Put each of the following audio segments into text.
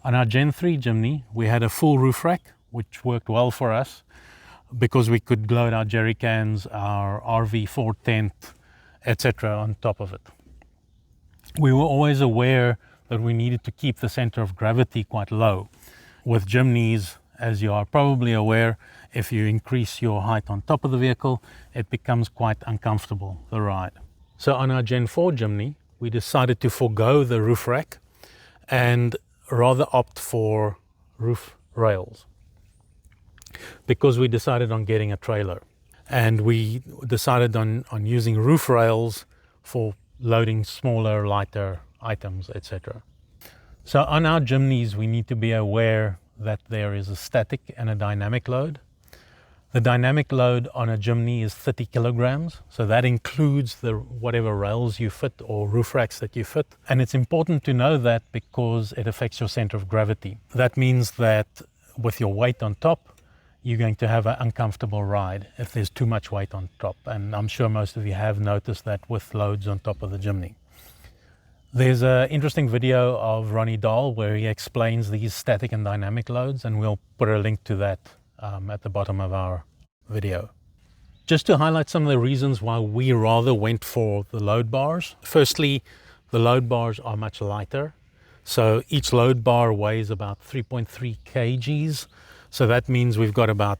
On our Gen 3 Jimny, we had a full roof rack, which worked well for us because we could load our jerry cans, our RV4 tent, etc. on top of it. We were always aware that we needed to keep the center of gravity quite low. With Jimnys, as you are probably aware, if you increase your height on top of the vehicle, it becomes quite uncomfortable, the ride. So on our Gen 4 Jimny, we decided to forego the roof rack and rather opt for roof rails because we decided on getting a trailer, and we decided on using roof rails for loading smaller, lighter items, etc. So on our Jimnys, we need to be aware that there is a static and a dynamic load. The dynamic load on a Jimny is 30 kilograms, so that includes the whatever rails you fit or roof racks that you fit. And it's important to know that because it affects your center of gravity. That means that with your weight on top, you're going to have an uncomfortable ride if there's too much weight on top. And I'm sure most of you have noticed that with loads on top of the Jimny. There's an interesting video of Ronny Dahl where he explains these static and dynamic loads, and we'll put a link to that at the bottom of our video. Just to highlight some of the reasons why we rather went for the load bars. Firstly, the load bars are much lighter. So each load bar weighs about 3.3 kgs. So that means we've got about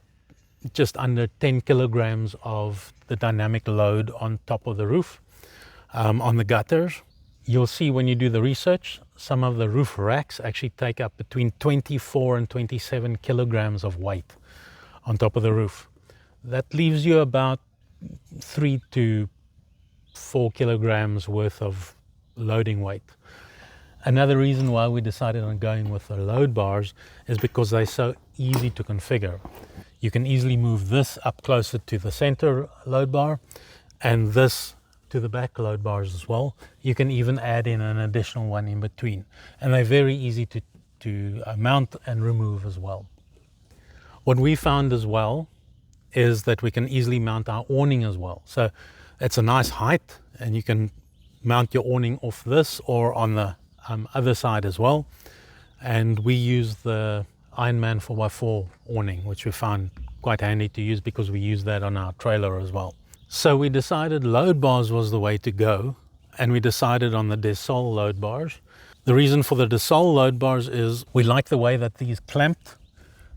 just under 10 kilograms of the dynamic load on top of the roof, on the gutters. You'll see when you do the research, some of the roof racks actually take up between 24 and 27 kilograms of weight on top of the roof. That leaves you about 3 to 4 kilograms worth of loading weight. Another reason why we decided on going with the load bars is because they're so easy to configure. You can easily move this up closer to the center load bar and this to the back load bars as well. You can even add in an additional one in between, and they're very easy to mount and remove as well. What we found as well is that we can easily mount our awning as well. So it's a nice height, and you can mount your awning off this or on the other side as well. And we use the Ironman 4x4 awning, which we found quite handy to use because we use that on our trailer as well. So we decided load bars was the way to go, and we decided on the Dahl load bars. The reason for the Dahl load bars is we like the way that these clamped.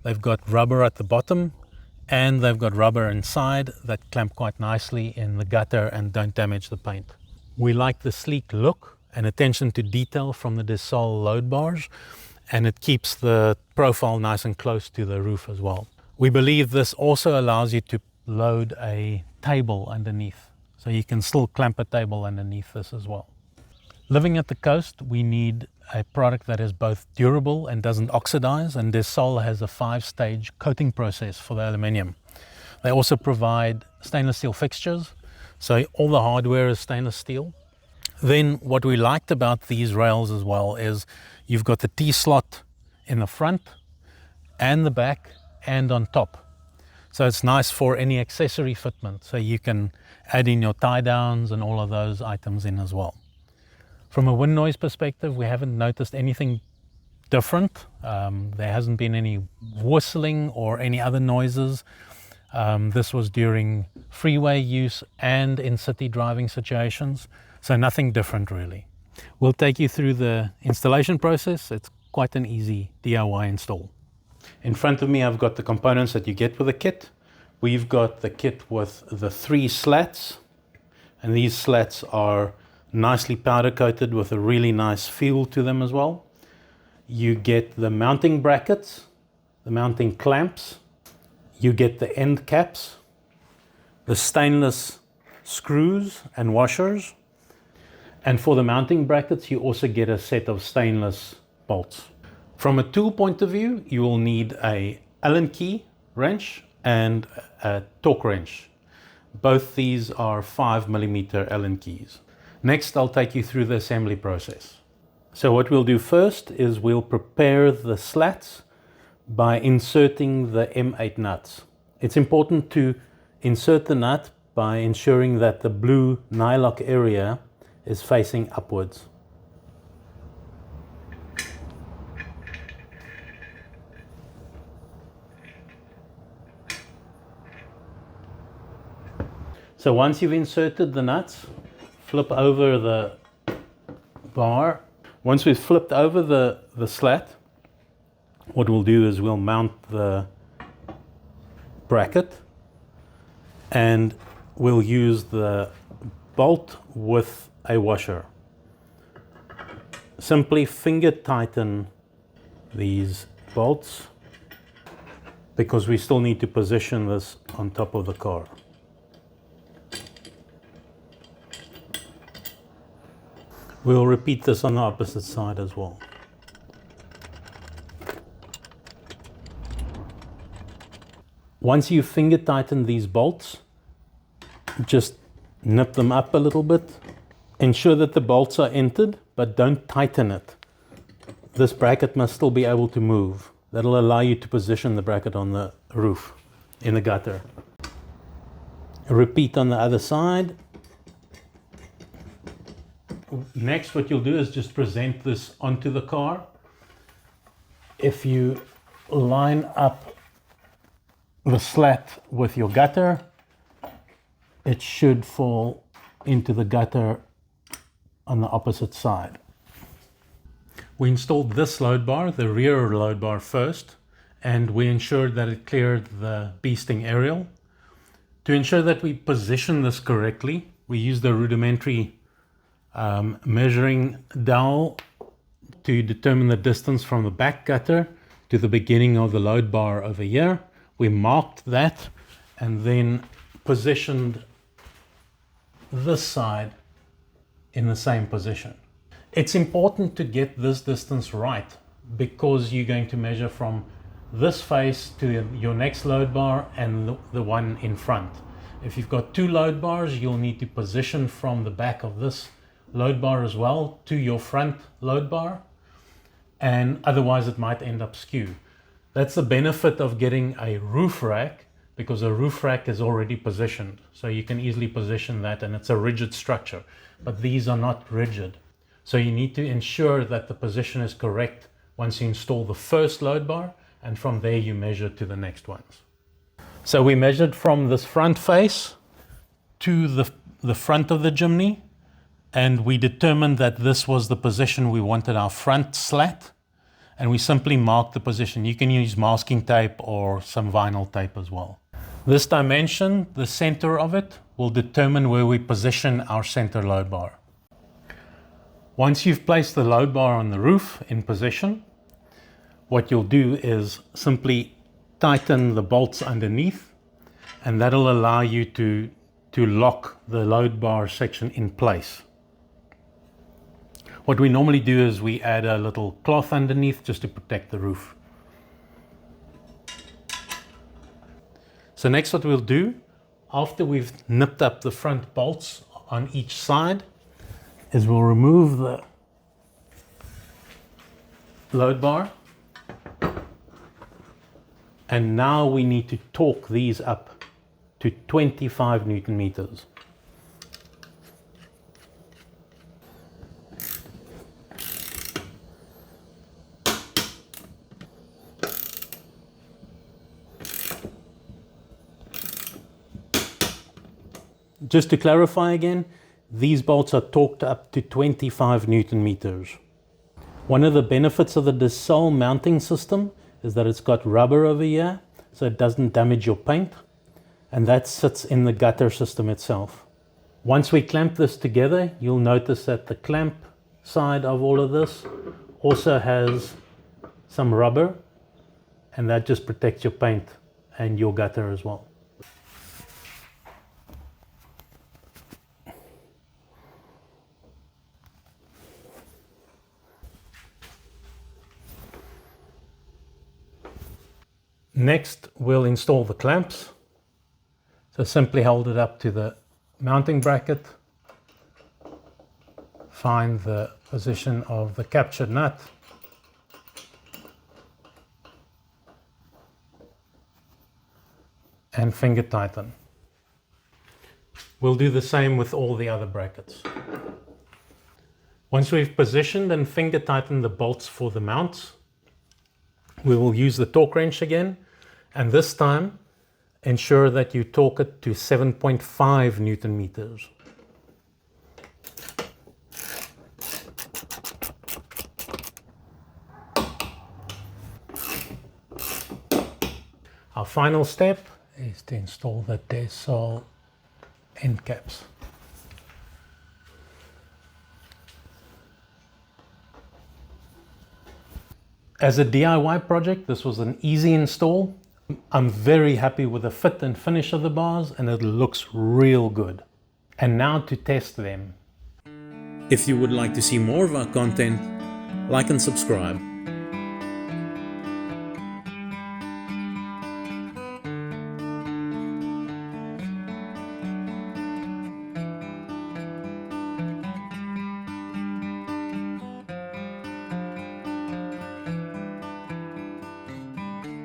They've got rubber at the bottom and they've got rubber inside that clamp quite nicely in the gutter and don't damage the paint. We like the sleek look and attention to detail from the Dahl load bars, and it keeps the profile nice and close to the roof as well. We believe this also allows you to load a table underneath, so you can still clamp a table underneath this as well. Living at the coast, we need a product that is both durable and doesn't oxidize, and Dahl has a 5-stage coating process for the aluminium. They also provide stainless steel fixtures, so all the hardware is stainless steel. Then what we liked about these rails as well is you've got the T-slot in the front and the back and on top. So it's nice for any accessory fitment, so you can add in your tie downs and all of those items in as well. From a wind noise perspective, we haven't noticed anything different. There hasn't been any whistling or any other noises. This was during freeway use and in city driving situations, so nothing different really. We'll take you through the installation process. It's quite an easy DIY install. In front of me, I've got the components that you get with the kit. We've got the kit with the 3 slats, and these slats are nicely powder coated with a really nice feel to them as well. You get the mounting brackets, the mounting clamps, you get the end caps, the stainless screws and washers, and for the mounting brackets you also get a set of stainless bolts. From a tool point of view, you will need a Allen key wrench and a torque wrench. Both these are 5mm Allen keys. Next, I'll take you through the assembly process. So what we'll do first is we'll prepare the slats by inserting the M8 nuts. It's important to insert the nut by ensuring that the blue nylock area is facing upwards. So once you've inserted the nuts, flip over the bar. Once we've flipped over the slat, what we'll do is we'll mount the bracket, and we'll use the bolt with a washer. Simply finger tighten these bolts because we still need to position this on top of the car. We'll repeat this on the opposite side as well. Once you finger tighten these bolts, just nip them up a little bit. Ensure that the bolts are entered, but don't tighten it. This bracket must still be able to move. That'll allow you to position the bracket on the roof, in the gutter. Repeat on the other side. Next, what you'll do is just present this onto the car. If you line up the slat with your gutter, it should fall into the gutter on the opposite side. We installed this load bar, the rear load bar first, and we ensured that it cleared the beasting aerial. To ensure that we position this correctly, we used a rudimentary measuring dowel to determine the distance from the back gutter to the beginning of the load bar over here. We marked that and then positioned this side in the same position. It's important to get this distance right because you're going to measure from this face to your next load bar and the one in front. If you've got two load bars, you'll need to position from the back of this load bar as well to your front load bar, and otherwise it might end up skew. That's the benefit of getting a roof rack, because a roof rack is already positioned, so you can easily position that, and it's a rigid structure, but these are not rigid. So you need to ensure that the position is correct once you install the first load bar, and from there you measure to the next ones. So we measured from this front face to the front of the Jimny, and we determined that this was the position we wanted our front slat, and we simply marked the position. You can use masking tape or some vinyl tape as well. This dimension, the center of it, will determine where we position our center load bar. Once you've placed the load bar on the roof in position, what you'll do is simply tighten the bolts underneath, and that'll allow you to lock the load bar section in place. What we normally do is we add a little cloth underneath just to protect the roof. So next what we'll do, after we've nipped up the front bolts on each side, is we'll remove the load bar, and now we need to torque these up to 25 Newton meters. Just to clarify again, these bolts are torqued up to 25 Newton meters. One of the benefits of the Dahl mounting system is that it's got rubber over here, so it doesn't damage your paint, and that sits in the gutter system itself. Once we clamp this together, you'll notice that the clamp side of all of this also has some rubber, and that just protects your paint and your gutter as well. Next, we'll install the clamps. So simply hold it up to the mounting bracket, find the position of the captured nut, and finger tighten. We'll do the same with all the other brackets. Once we've positioned and finger tightened the bolts for the mounts, we will use the torque wrench again, and this time ensure that you torque it to 7.5 Newton meters. Our final step is to install the Dahl end caps. As a DIY project, this was an easy install. I'm very happy with the fit and finish of the bars, and it looks real good. And now to test them. If you would like to see more of our content, like and subscribe.